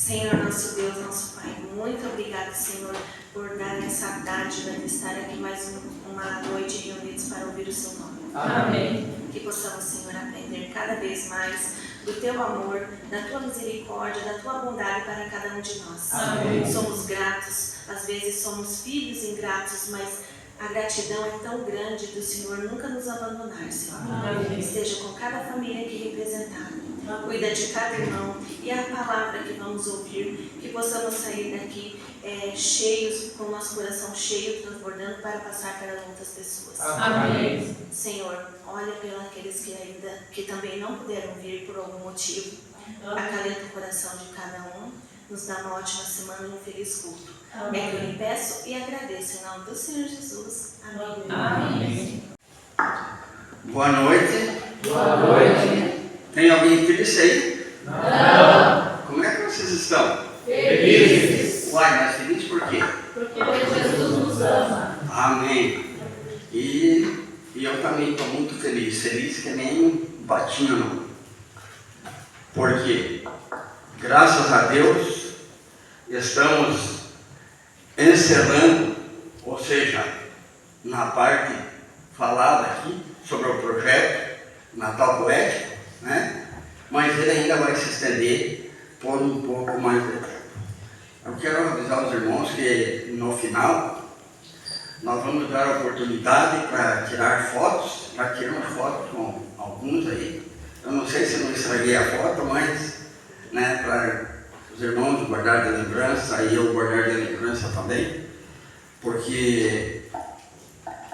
Senhor, nosso Deus, nosso Pai, muito obrigado, Senhor, por dar essa dádiva de estar aqui mais uma noite reunidos para ouvir o Seu nome. Amém. Que possamos, Senhor, aprender cada vez mais do Teu amor, da Tua misericórdia, da Tua bondade para cada um de nós. Amém. Somos gratos, às vezes somos filhos ingratos, mas a gratidão é tão grande do Senhor nunca nos abandonar, Senhor. Amém. Esteja com cada família aqui representada. Cuida de cada irmão e a palavra que vamos ouvir, que possamos sair daqui cheios, com o nosso coração cheio, transbordando para passar para outras pessoas. Amém. Senhor, olha pelos que também não puderam vir por algum motivo. Acalenta o coração de cada um. Nos dá uma ótima semana e um feliz culto. É que eu lhe peço e agradeço em nome do Senhor Jesus. Amém. Amém. Boa noite. Boa noite. Tem alguém triste aí? Não. Como é que vocês estão? Felizes. Uai, mas feliz por quê? Porque Jesus nos ama. Amém. E eu também estou muito feliz. Feliz que nem um patinho não. Porque, graças a Deus, estamos encerrando, ou seja, na parte falada aqui sobre o projeto Natal Poético, né? Mas ele ainda vai se estender por um pouco mais de tempo. Eu quero avisar os irmãos que no final nós vamos dar a oportunidade para tirar fotos. Já tiramos fotos com alguns aí. Eu não sei se não estraguei a foto, mas né, para os irmãos guardar de lembrança e eu guardar de lembrança também, porque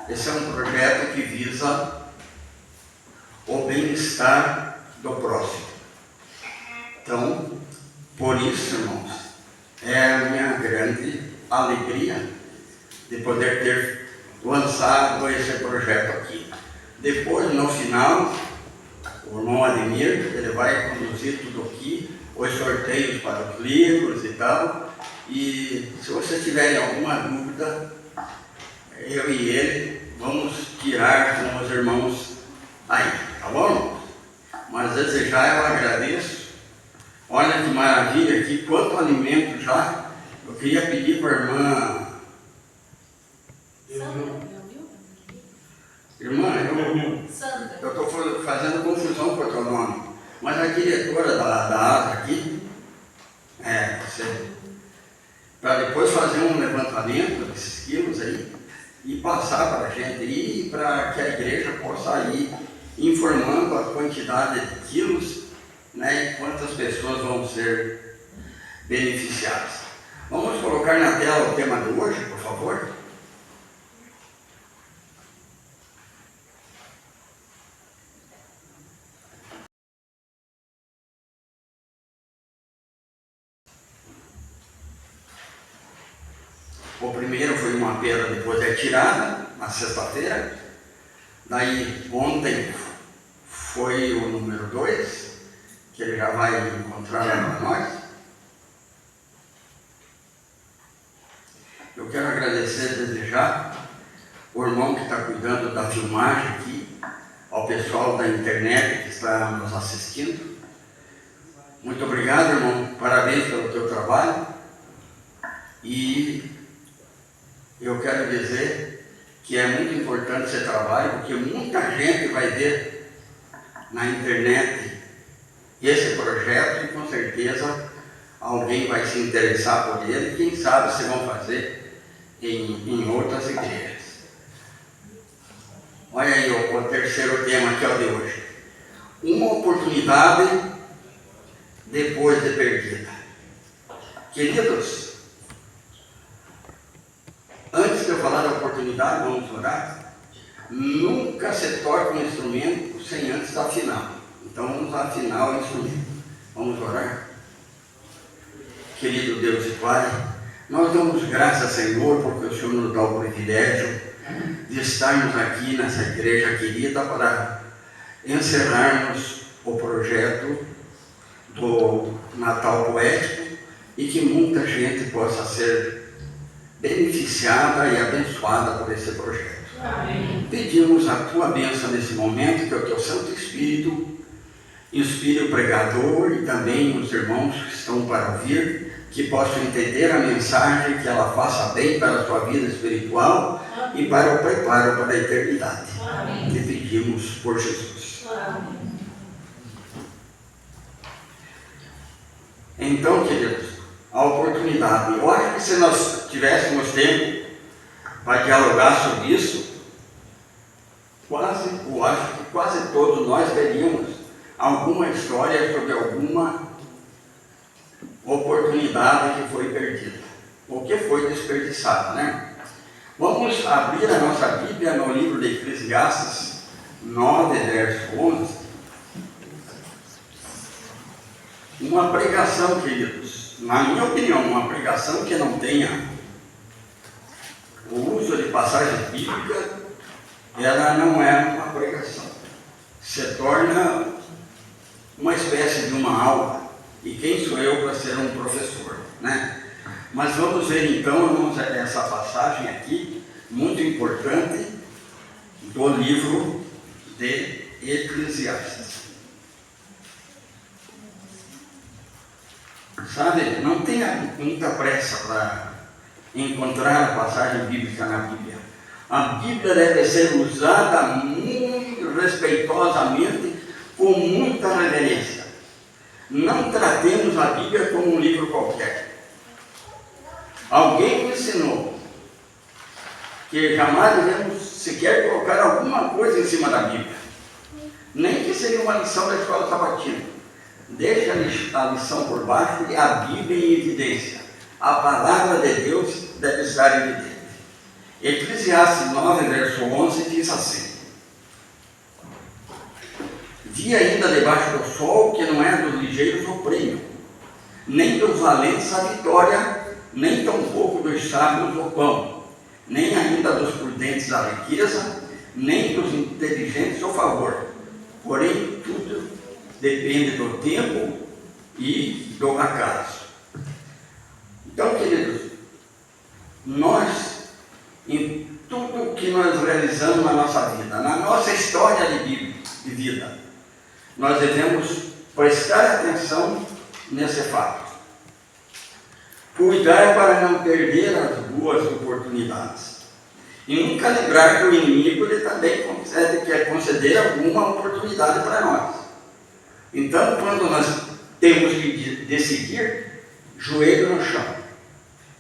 esse é um projeto que visa o bem-estar do próximo. Então, por isso, irmãos, é a minha grande alegria de poder ter lançado esse projeto aqui. Depois, no final, o irmão Ademir, ele vai conduzir tudo aqui, os sorteios para os livros e tal. E se vocês tiverem alguma dúvida, eu e ele vamos tirar com os irmãos aí, tá bom? Mas desde já eu agradeço. Olha que maravilha aqui, quanto alimento já. Eu queria pedir para a irmã. Sandra. Eu estou fazendo confusão com o teu nome. Mas a diretora da ASA aqui, para depois fazer um levantamento desses quilos aí e passar para a gente e para que a igreja possa ir informando a quantidade de quilos, né, e quantas pessoas vão ser beneficiadas. Vamos colocar na tela o tema de hoje, por favor. O primeiro foi uma pedra depois retirada, na sexta-feira. Daí, ontem foi o número 2, que ele já vai encontrar lá para nós. Eu quero agradecer desde já o irmão que está cuidando da filmagem aqui, ao pessoal da internet que está nos assistindo. Muito obrigado, irmão. Parabéns pelo teu trabalho. E eu quero dizer que é muito importante esse trabalho, porque muita gente vai ver na internet esse projeto e com certeza alguém vai se interessar por ele, quem sabe se vão fazer em outras igrejas. Olha aí o terceiro tema que é o de hoje. Uma oportunidade depois de perdida. Queridos, antes de eu falar da oportunidade, vamos orar. Nunca se toca um instrumento sem antes afinar. Então vamos afinar o instrumento. Vamos orar. Querido Deus e Pai, nós damos graças, Senhor, porque o Senhor nos dá o privilégio de estarmos aqui nessa igreja querida para encerrarmos o projeto do Natal Poético e que muita gente possa ser beneficiada e abençoada por esse projeto. Amém. Pedimos a Tua bênção nesse momento, que o Teu Santo Espírito Inspire o pregador e também os irmãos que estão para ouvir, que possam entender a mensagem, que ela faça bem para a sua vida espiritual e para o preparo para a eternidade. Amém. Que pedimos por Jesus. Amém. Então, queridos, a oportunidade. Eu acho que se nós tivéssemos tempo para dialogar sobre isso, eu acho que quase todos nós teríamos alguma história sobre alguma oportunidade que foi perdida, ou que foi desperdiçada, né? Vamos abrir a nossa Bíblia no livro de Eclesiastes 9, verso 11. Uma pregação, queridos, na minha opinião, uma pregação que não tenha o uso de passagem bíblica, ela não é uma pregação. Se torna uma espécie de uma aula. E quem sou eu para ser um professor, né? Mas vamos ver então, irmãos, essa passagem aqui, muito importante, do livro de Eclesiastes. Sabe, não tenha muita pressa para encontrar a passagem bíblica na Bíblia. A Bíblia deve ser usada muito respeitosamente, com muita reverência. Não tratemos a Bíblia como um livro qualquer. Alguém me ensinou que jamais devemos sequer colocar alguma coisa em cima da Bíblia, nem que seja uma lição da escola sabatina. Deixa a lição por baixo e a Bíblia em evidência. A palavra de Deus deve estar evidente. Eclesiastes 9, verso 11 diz assim: vi ainda debaixo do sol que não é dos ligeiros o prêmio, nem dos valentes a vitória, nem tampouco dos sábios o pão, nem ainda dos prudentes a riqueza, nem dos inteligentes o favor. Porém, tudo depende do tempo e do acaso. Então, queridos, nós, em tudo que nós realizamos na nossa vida, na nossa história de vida, nós devemos prestar atenção nesse fato. Cuidar para não perder as boas oportunidades. E nunca lembrar que o inimigo ele também quer conceder alguma oportunidade para nós. Então, quando nós temos que decidir, joelho no chão,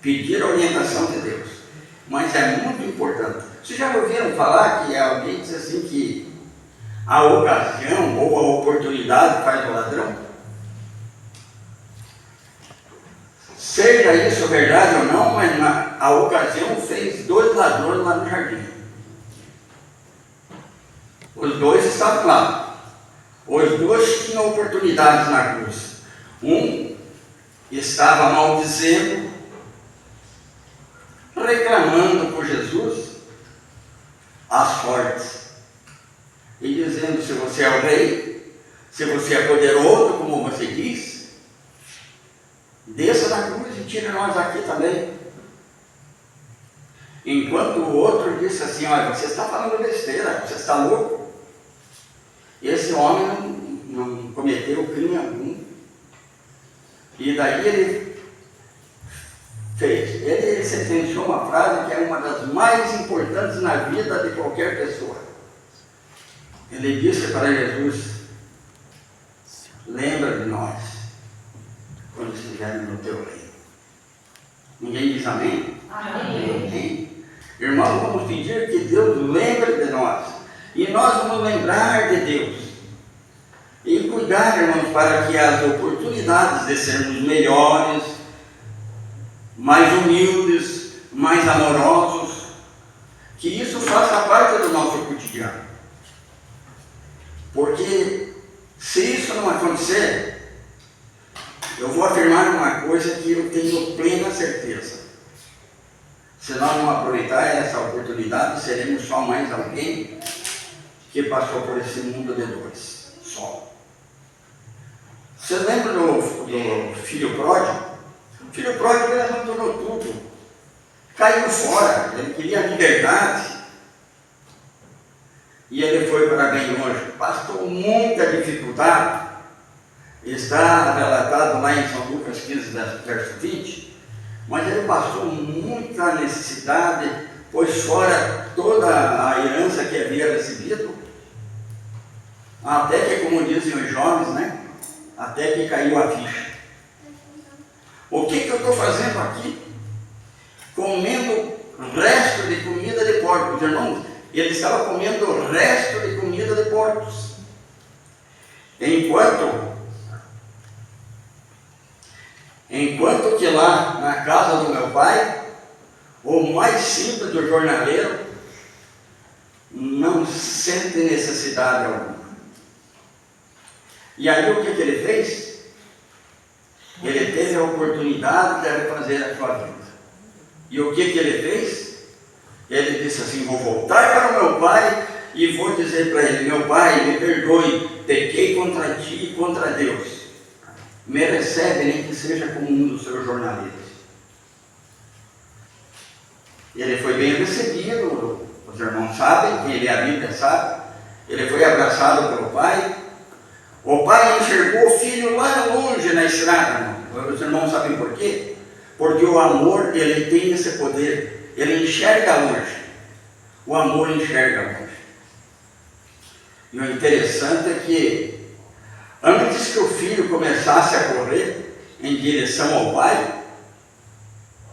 pedir a orientação de Deus. Mas é muito importante. Vocês já ouviram falar que alguém diz assim que a ocasião ou a oportunidade faz o ladrão? Seja isso verdade ou não, mas a ocasião fez 2 ladrões lá no jardim. Os 2 estavam lá. Os 2 tinham oportunidades na cruz. Um estava maldizendo, reclamando por Jesus as sortes. E dizendo, se você é o rei, se você é poderoso, como você diz, desça da cruz e tire nós aqui também. Enquanto o outro disse assim, olha, você está falando besteira, você está louco. Esse homem não cometeu crime algum. E daí ele sentenciou uma frase que é uma das mais importantes na vida de qualquer pessoa. Ele disse para Jesus, lembra de nós, quando estivermos no teu reino. Ninguém diz amém? Amém. Amém. Irmãos, vamos pedir que Deus lembre de nós. E nós vamos lembrar de Deus. E cuidar, irmãos, para que as oportunidades de sermos melhores, mais humildes, mais amorosos, que isso faça parte do nosso cotidiano. Porque se isso não acontecer, eu vou afirmar uma coisa que eu tenho plena certeza. Se nós não aproveitar essa oportunidade, seremos só mais alguém que passou por esse mundo de dores. Só. Você lembra do filho pródigo? O filho pródigo ele abandonou tudo. Caiu fora. Ele queria liberdade. E ele foi para bem longe. Passou muita dificuldade. está relatado lá em São Lucas 15, verso 20, mas ele passou muita necessidade, pois fora toda a herança que havia recebido, até que, como dizem os jovens, né? Até que caiu a ficha. O que eu estou fazendo aqui? Comendo resto de comida de porcos, irmãos. Ele estava comendo o resto de comida de porcos. Enquanto que lá na casa do meu pai, o mais simples do jornaleiro não sente necessidade alguma. E aí o que ele fez? Ele teve a oportunidade de refazer a sua vida. E o que ele fez? Ele disse assim: vou voltar para o meu pai e vou dizer para ele: meu pai, me perdoe, pequei contra ti e contra Deus. Me recebe, nem que seja como um dos seus jornaleiros. Ele foi bem recebido, os irmãos sabem, quem lê a Bíblia sabe. Ele foi abraçado pelo pai. O pai enxergou o filho lá longe na estrada, irmão. Os irmãos sabem por quê? Porque o amor, ele tem esse poder, ele enxerga longe. O amor enxerga longe. E o interessante é que, antes que o filho começasse a correr em direção ao pai,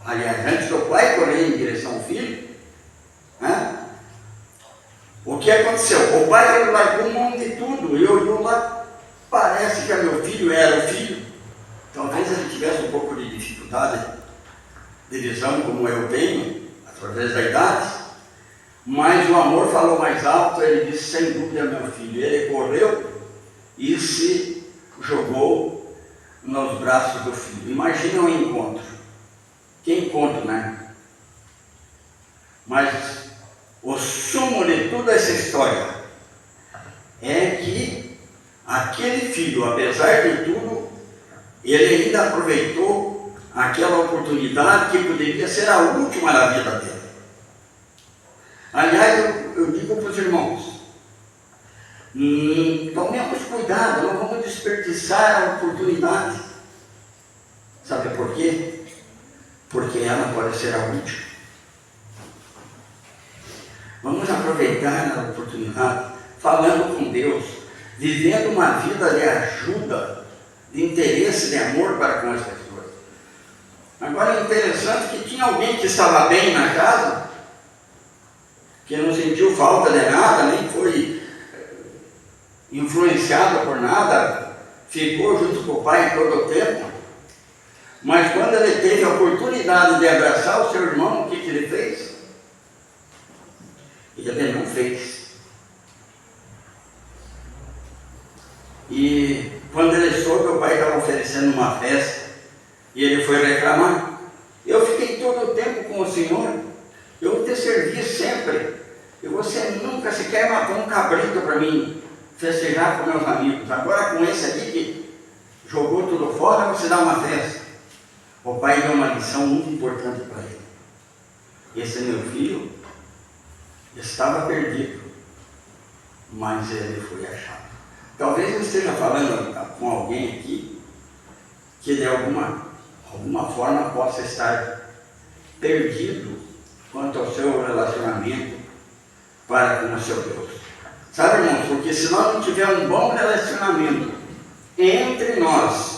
aliás, antes do pai correr em direção ao filho, né? O que aconteceu? O pai largou mão de tudo e olhou lá. Parece que meu filho era o filho. Talvez ele tivesse um pouco de dificuldade de visão, como eu tenho, através da idade, mas o amor falou mais alto. Ele disse: sem dúvida, meu filho. Ele correu e se jogou nos braços do filho. Imagina um encontro. Que encontro, né? Mas o sumo de toda essa história é que aquele filho, apesar de tudo, ele ainda aproveitou aquela oportunidade que poderia ser a última da vida dele. Aliás, eu digo para os irmãos, tomemos cuidado, não vamos desperdiçar a oportunidade. Sabe por quê? Porque ela pode ser a última. Vamos aproveitar a oportunidade, falando com Deus, vivendo uma vida de ajuda, de interesse, de amor para com as pessoas. Agora é interessante que tinha alguém que estava bem na casa, que não sentiu falta de nada, nem foi influenciado por nada, ficou junto com o pai todo o tempo, mas quando ele teve a oportunidade de abraçar o seu irmão, o que ele fez? Ele não fez. E quando ele soube, o pai estava oferecendo uma festa e ele foi reclamar. Eu fiquei todo o tempo com o Senhor, eu te servi sempre, e você nunca sequer matou um cabrito para mim festejar com meus amigos. Agora com esse aqui que jogou tudo fora, você dá uma festa. O pai deu uma lição muito importante para ele. Esse meu filho estava perdido, mas ele foi achado. Talvez eu esteja falando com alguém aqui que de alguma forma possa estar perdido quanto ao seu relacionamento para com o seu Deus. Sabe, irmãos, porque se nós não tivermos um bom relacionamento entre nós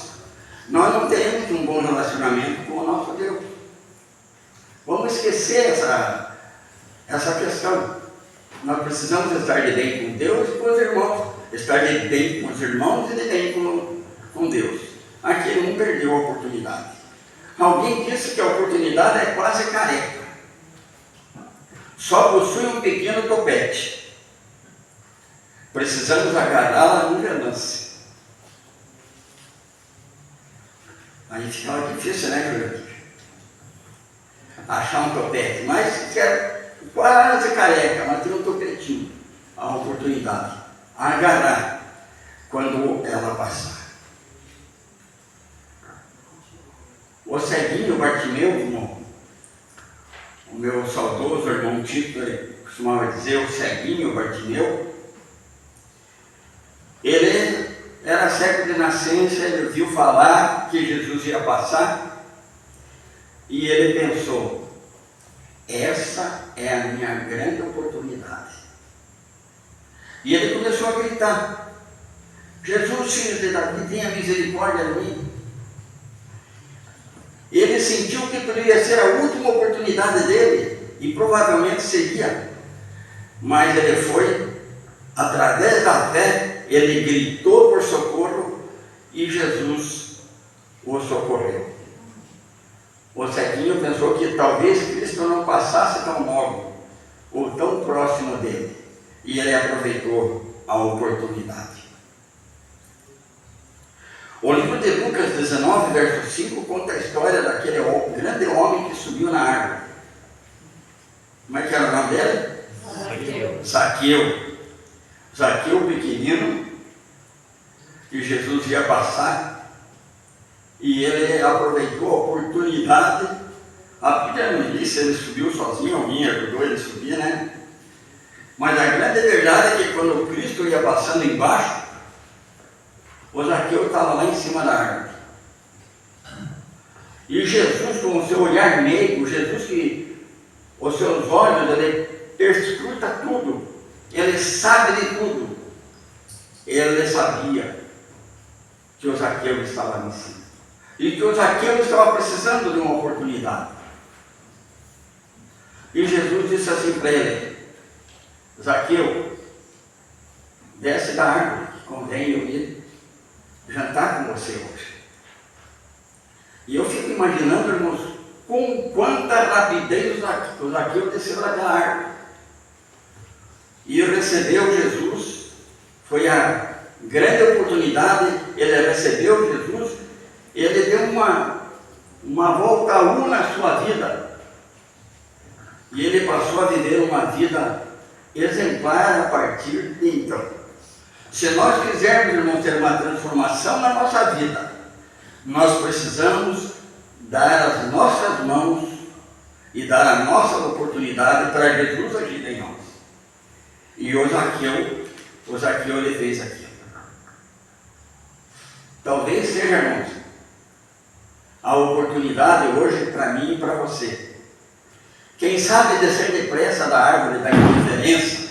não teremos um bom relacionamento com o nosso Deus. Vamos esquecer essa questão. Nós precisamos estar de bem com Deus e com os irmãos. Estar de bem com os irmãos e de bem com Deus. Aqui não perdeu a oportunidade. Alguém disse que a oportunidade é quase careca. Só possui um pequeno topete. Precisamos agarrá-la no relance. Aí ficava difícil, né, Júlio? Achar um topete, mas quase careca, mas tem um topetinho. A oportunidade. Agarrar quando ela passar. O ceguinho Bartimeu, irmão, o meu saudoso irmão Tito, ele costumava dizer, o ceguinho Bartimeu, ele era cego de nascença, ele viu falar que Jesus ia passar e ele pensou: essa é a minha grande oportunidade. E ele começou a gritar: Jesus, filho de Davi, tenha misericórdia de mim. Ele sentiu que poderia ser a última oportunidade dele, e provavelmente seria, mas ele foi, através da fé, ele gritou por socorro e Jesus o socorreu. O ceguinho pensou que talvez Cristo não passasse tão logo ou tão próximo dele, e ele aproveitou a oportunidade. O livro de Lucas 19, verso 5, conta a história daquele grande homem que subiu na árvore. Como é que era o nome dele? Zaqueu. Zaqueu pequenino, que Jesus ia passar, e ele aproveitou a oportunidade. A Bíblia não disse, ele subiu sozinho, alguém ajudou ele a subir, né? Mas a grande verdade é que quando Cristo ia passando embaixo, o Zaqueu estava lá em cima da árvore. E Jesus, com o seu olhar meigo, Jesus que os seus olhos, ele perscruta tudo, ele sabe de tudo. Ele sabia que o Zaqueu estava lá em cima. E que o Zaqueu estava precisando de uma oportunidade. E Jesus disse assim para ele: Zaqueu, desce da árvore, que convém eu ir jantar com você hoje. E eu fico imaginando, irmãos, com quanta rapidez o Zaqueu desceu daquela árvore. E recebeu Jesus. Foi a grande oportunidade. Ele recebeu Jesus. Ele deu uma volta a um na sua vida. E ele passou a viver uma vida exemplar a partir de então. Se nós quisermos, irmãos, ter uma transformação na nossa vida, nós precisamos dar as nossas mãos e dar a nossa oportunidade para Jesus agir em nós. E o Zaqueu ele fez aquilo. Talvez seja, irmãos, a oportunidade hoje para mim e para você. Quem sabe descer depressa da árvore da indiferença,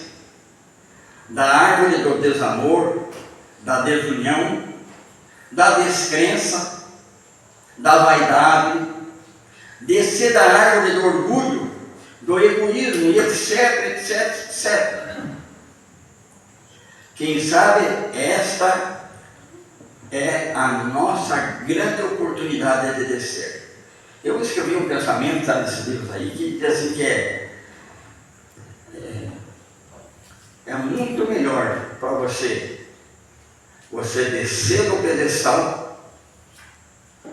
da árvore do desamor, da desunião, da descrença, da vaidade, descer da árvore do orgulho, do egoísmo, e etc, etc, etc. Quem sabe esta é a nossa grande oportunidade de descer. Eu escrevi um pensamento, está nesses livros aí, que diz assim que é muito melhor para você descer do pedestal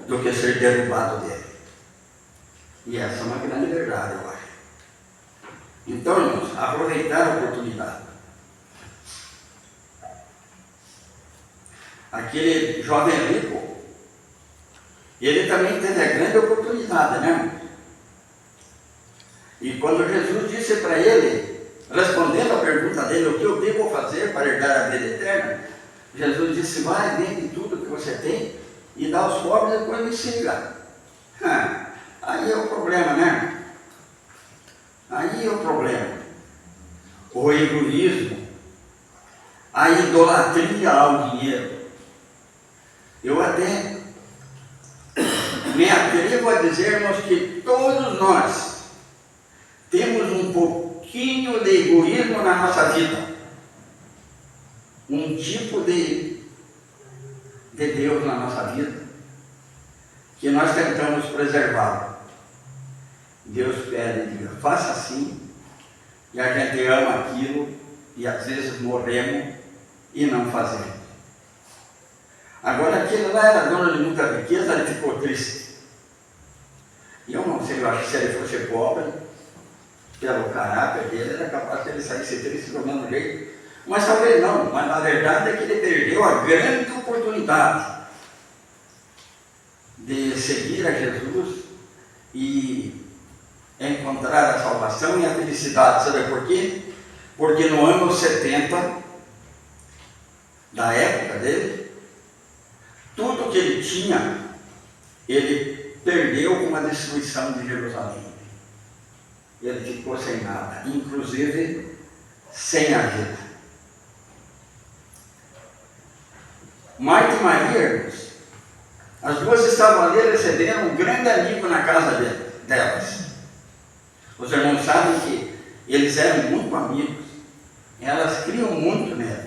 do que ser derrubado dele. E essa é uma grande verdade, eu acho. Então, irmãos, aproveitar a oportunidade. Aquele jovem rico, ele também teve a grande oportunidade, né? E quando Jesus disse para ele, respondendo a pergunta dele, o que eu devo fazer para herdar a vida eterna, Jesus disse: vai, vende tudo que você tem e dá aos pobres e depois me siga. Aí é o problema, né? Aí é o problema. O egoísmo, a idolatria ao dinheiro. Eu até me atrevo a dizermos que todos nós temos um pouquinho de egoísmo na nossa vida. Um tipo de Deus na nossa vida que nós tentamos preservar. Deus pede, faça assim, e a gente ama aquilo e às vezes morremos e não fazemos. Agora aquele lá era dono de muita riqueza, ele ficou triste. E eu não sei, eu acho que se ele fosse pobre, pelo caráter dele, era capaz de ele sair triste do mesmo jeito. Mas talvez não, mas na verdade é que ele perdeu a grande oportunidade de seguir a Jesus e encontrar a salvação e a felicidade. Sabe por quê? Porque no ano 70 da época dele, que ele tinha, ele perdeu com a destruição de Jerusalém. Ele ficou sem nada, inclusive sem a vida. Marta e Maria, irmãos, as duas estavam ali recebendo um grande amigo na casa delas. Os irmãos sabem que eles eram muito amigos, elas criam muito nele.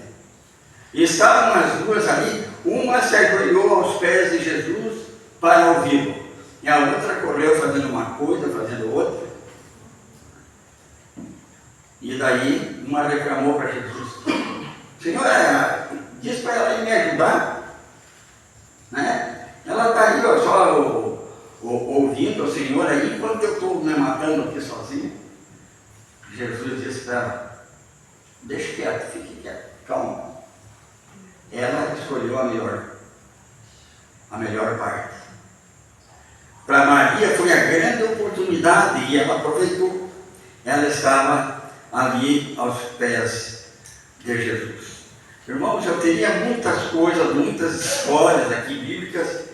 E estavam as duas ali, uma se ajoelhou aos pés de Jesus para ouvi-lo, e a outra correu fazendo uma coisa, fazendo outra. E daí uma reclamou para Jesus: Senhora, diz para ela ir me ajudar, né? Ela está aí, ó, só ouvindo o Senhor aí, enquanto eu estou me matando aqui sozinho. Jesus disse para ela: deixa quieto, fique quieto, calma. Ela escolheu a melhor parte. Para Maria foi a grande oportunidade e ela aproveitou. Ela estava ali aos pés de Jesus. Irmãos, eu teria muitas coisas, muitas histórias aqui bíblicas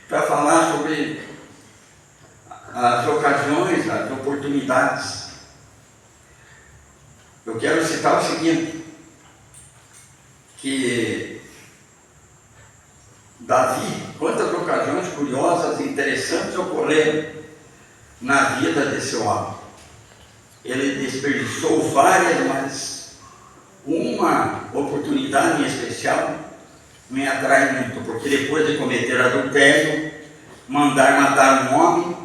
para falar sobre as ocasiões, as oportunidades. Eu quero citar o seguinte, que Davi, quantas ocasiões curiosas e interessantes ocorreram na vida desse homem. Ele desperdiçou várias, mas uma oportunidade em especial me atrai muito, porque depois de cometer adultério, mandar matar um homem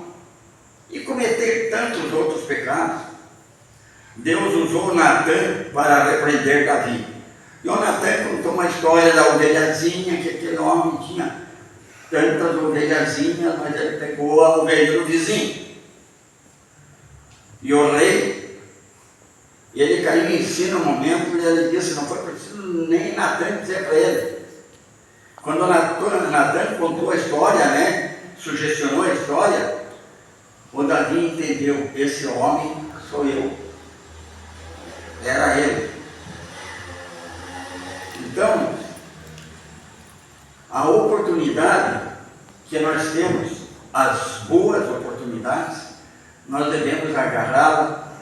e cometer tantos outros pecados, Deus usou Natã para repreender Davi. E o Natã contou uma história da ovelhazinha, que aquele homem tinha tantas ovelhazinhas, mas ele pegou a ovelha do vizinho. E o rei, ele caiu em si no momento e ele disse: não foi preciso nem Natã dizer para ele. Quando Natã contou a história, né, sugestionou a história, o Davi entendeu: esse homem sou eu. Era ele. Então, a oportunidade que nós temos, as boas oportunidades, nós devemos agarrá-la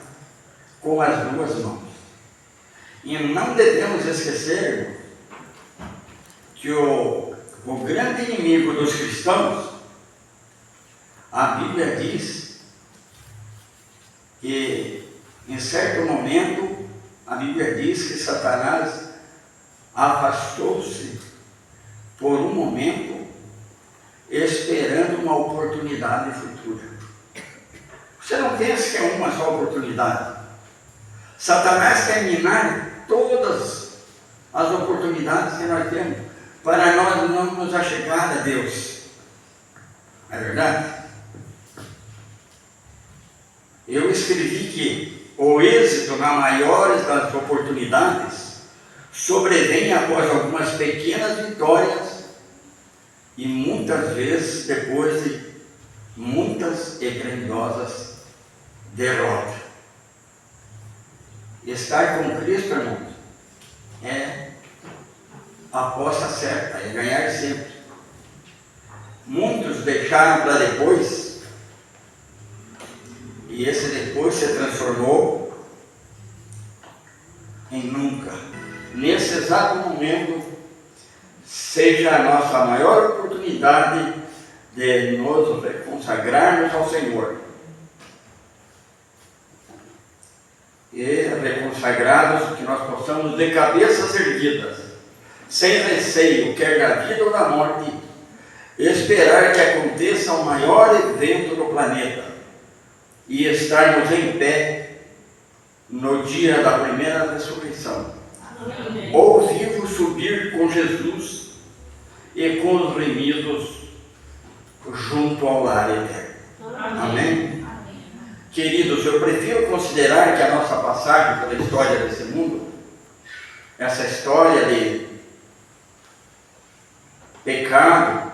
com as duas mãos. E não devemos esquecer que o grande inimigo dos cristãos, a Bíblia diz que em certo momento, a Bíblia diz que Satanás afastou-se por um momento, esperando uma oportunidade futura. Você não pensa que é uma só oportunidade. Satanás quer minar todas as oportunidades que nós temos para nós não nos achegar a Deus. É verdade? Eu escrevi que o êxito na maiores das oportunidades sobrevém após algumas pequenas vitórias e muitas vezes depois de muitas e grandiosas derrotas. Estar com Cristo, irmãos, é a aposta certa, é ganhar sempre. Muitos deixaram para depois, e esse depois se transformou em nunca. Nesse exato momento, seja a nossa maior oportunidade de nos consagrarmos ao Senhor. E reconsagrados, que nós possamos de cabeças erguidas, sem receio, quer da vida ou da morte, esperar que aconteça o maior evento do planeta e estarmos em pé no dia da primeira ressurreição. Amém. Ou vivo subir com Jesus e com os remidos junto ao lar eterno. Amém. Amém? Queridos, eu prefiro considerar que a nossa passagem pela história desse mundo, essa história de pecado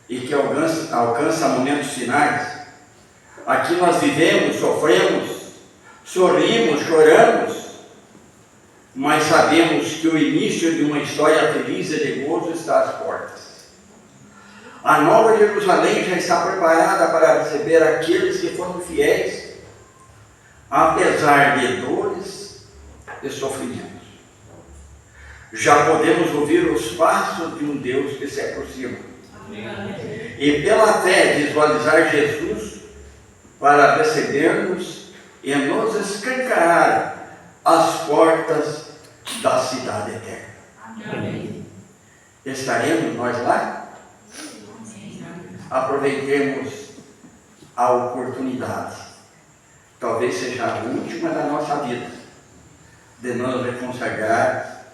e que alcança momentos finais, aqui nós vivemos, sofremos, sorrimos, choramos, mas sabemos que o início de uma história feliz e de gozo está às portas. A nova Jerusalém já está preparada para receber aqueles que foram fiéis, apesar de dores e sofrimentos. Já podemos ouvir os passos de um Deus que se aproxima. E pela fé visualizar Jesus para receber-nos e nos escancarar as portas da cidade eterna. Estaremos nós lá? Aproveitemos a oportunidade, talvez seja a última da nossa vida, de nos reconsagrar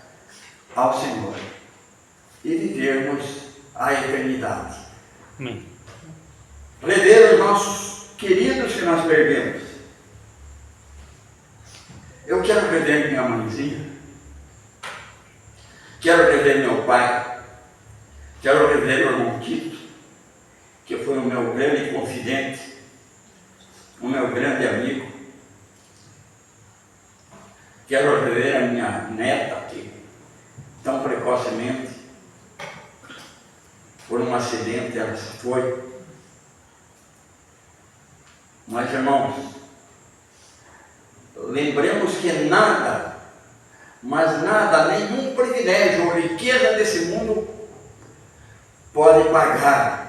ao Senhor e vivermos a eternidade. Amém. Rever os nossos queridos que nós perdemos. Eu quero rever minha mãezinha, quero rever meu pai, quero rever meu irmão Tito, que foi o meu grande confidente, o meu grande amigo. Quero rever a minha neta, que tão precocemente, por um acidente, ela se foi. Mas, irmãos, lembremos que nada, mas nada, nenhum privilégio ou riqueza desse mundo pode pagar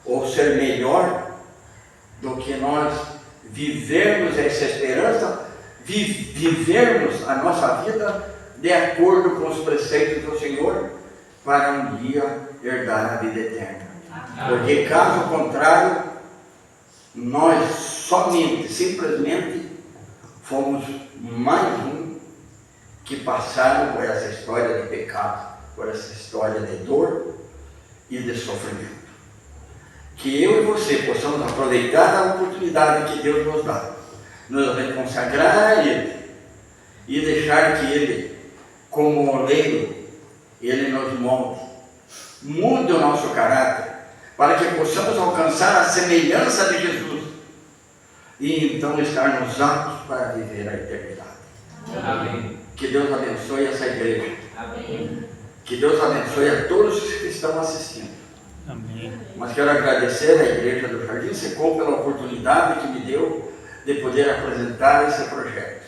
ou ser melhor do que nós vivermos essa esperança, vivermos a nossa vida de acordo com os preceitos do Senhor, para um dia herdar a vida eterna. Porque caso contrário, nós somente, simplesmente, fomos mais um que passaram por essa história de pecado, por essa história de dor e de sofrimento. Que eu e você possamos aproveitar a oportunidade que Deus nos dá, nos reconsagrar a Ele e deixar que Ele, como oleiro, Ele nos molde, mude o nosso caráter, para que possamos alcançar a semelhança de Jesus e então estarmos aptos para viver a eternidade. Amém. Que Deus abençoe essa igreja. Amém. Que Deus abençoe a todos os que estão assistindo. Amém. Mas quero agradecer à Igreja do Jardim Secom pela oportunidade que me deu de poder apresentar esse projeto.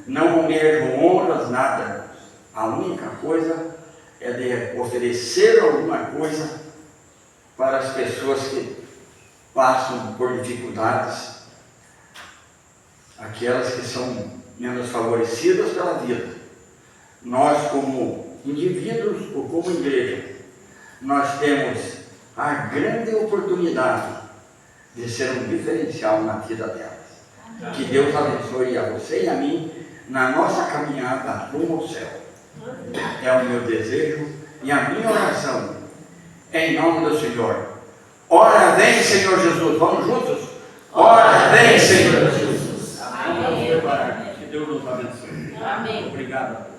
Não almejo honras, nada. A única coisa é de oferecer alguma coisa para as pessoas que passam por dificuldades, aquelas que são menos favorecidas pela vida. Nós, como indivíduos ou como igreja, nós temos a grande oportunidade de ser um diferencial na vida delas. Que Deus abençoe a você e a mim na nossa caminhada rumo ao céu. É o meu desejo e a minha oração, em nome do Senhor. Ora vem, Senhor Jesus. Vamos juntos? Ora vem, Senhor Jesus. Amém. Que Deus nos abençoe. Amém. Obrigado a todos.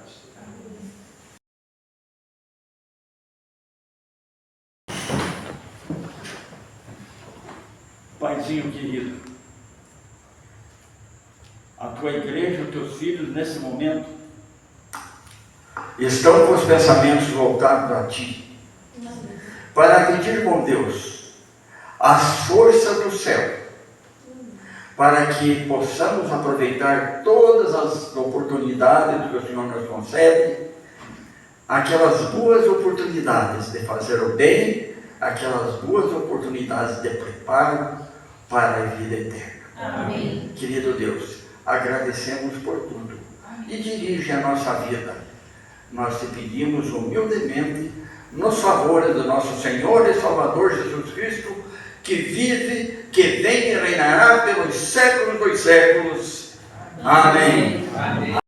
Paizinho querido, a tua igreja, os teus filhos, nesse momento, estão com os pensamentos voltados a ti, para pedir com Deus as forças do céu, para que possamos aproveitar todas as oportunidades que o Senhor nos concede, aquelas boas oportunidades de fazer o bem, aquelas boas oportunidades de preparo para a vida eterna. Amém. Querido Deus, agradecemos por tudo. E dirige a nossa vida. Nós te pedimos humildemente, nos favores do nosso Senhor e Salvador Jesus Cristo, que vive, que vem e reinará pelos séculos dos séculos. Amém. Amém.